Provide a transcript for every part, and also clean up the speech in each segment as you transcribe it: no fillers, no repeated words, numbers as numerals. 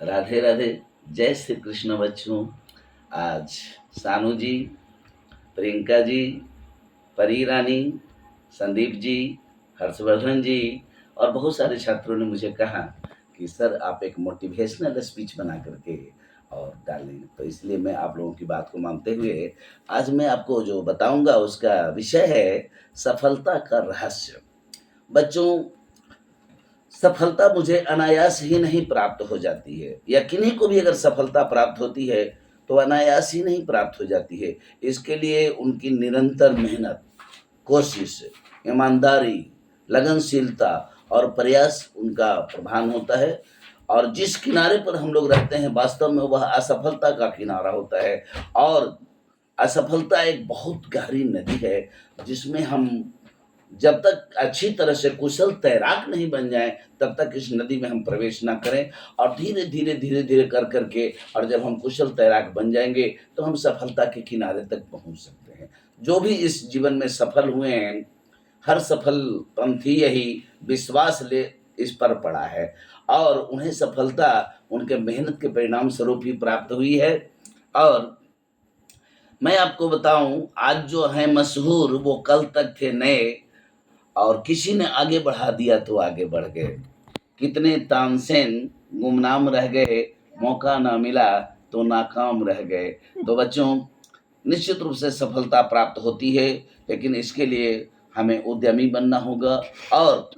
राधे राधे। जय श्री कृष्ण बच्चों। आज सानू जी, प्रियंका जी, परी रानी, संदीप जी, हर्षवर्धन जी और बहुत सारे छात्रों ने मुझे कहा कि सर आप एक मोटिवेशनल स्पीच बना करके और डालें, तो इसलिए मैं आप लोगों की बात को मानते हुए आज मैं आपको जो बताऊंगा उसका विषय है सफलता का रहस्य। बच्चों, सफलता मुझे अनायास ही नहीं प्राप्त हो जाती है, या किन्हीं को भी अगर सफलता प्राप्त होती है तो अनायास ही नहीं प्राप्त हो जाती है। इसके लिए उनकी निरंतर मेहनत, कोशिश, ईमानदारी, लगनशीलता और प्रयास उनका प्रधान होता है। और जिस किनारे पर हम लोग रहते हैं वास्तव में वह असफलता का किनारा होता है। और असफलता एक बहुत गहरी नदी है जिसमें हम जब तक अच्छी तरह से कुशल तैराक नहीं बन जाए तब तक इस नदी में हम प्रवेश ना करें। और धीरे धीरे धीरे धीरे कर करके और जब हम कुशल तैराक बन जाएंगे तो हम सफलता के किनारे तक पहुंच सकते हैं। जो भी इस जीवन में सफल हुए हैं, हर सफल पंथी यही विश्वास ले इस पर पड़ा है और उन्हें सफलता उनके मेहनत के परिणाम स्वरूप ही प्राप्त हुई है। और मैं आपको बताऊं, आज जो है मशहूर वो कल तक थे नए, और किसी ने आगे बढ़ा दिया तो आगे बढ़ गए। कितने तानसेन गुमनाम रह गए, मौका ना मिला तो नाकाम रह गए। तो बच्चों, निश्चित रूप से सफलता प्राप्त होती है, लेकिन इसके लिए हमें उद्यमी बनना होगा और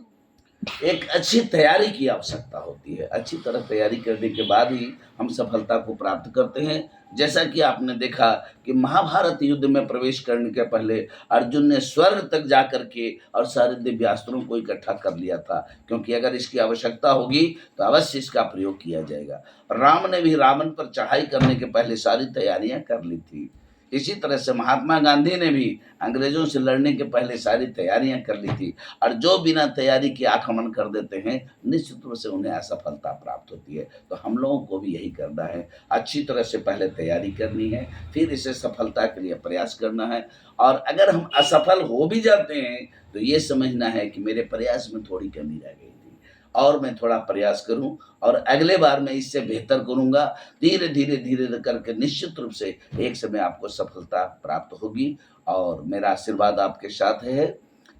एक अच्छी तैयारी की आवश्यकता होती है। अच्छी तरह तैयारी करने के बाद ही हम सफलता को प्राप्त करते हैं। जैसा कि आपने देखा कि महाभारत युद्ध में प्रवेश करने के पहले अर्जुन ने स्वर्ग तक जा करके और सारे दिव्यास्त्रों को इकट्ठा कर लिया था, क्योंकि अगर इसकी आवश्यकता होगी तो अवश्य इसका प्रयोग किया जाएगा। राम ने भी रावण पर चढ़ाई करने के पहले सारी तैयारियां कर ली थी। इसी तरह से महात्मा गांधी ने भी अंग्रेजों से लड़ने के पहले सारी तैयारियां कर ली थी। और जो बिना तैयारी के आक्रमण कर देते हैं निश्चित रूप से उन्हें असफलता प्राप्त होती है। तो हम लोगों को भी यही करना है, अच्छी तरह से पहले तैयारी करनी है, फिर इसे सफलता के लिए प्रयास करना है। और अगर हम असफल हो भी जाते हैं तो ये समझना है कि मेरे प्रयास में थोड़ी कमी रह गई थी और मैं थोड़ा प्रयास करूं और अगले बार मैं इससे बेहतर करूंगा। धीरे धीरे धीरे करके निश्चित रूप से एक समय आपको सफलता प्राप्त होगी और मेरा आशीर्वाद आपके साथ है।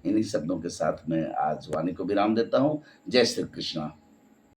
इन्हीं शब्दों के साथ मैं आज वाणी को विराम देता हूँ। जय श्री कृष्ण।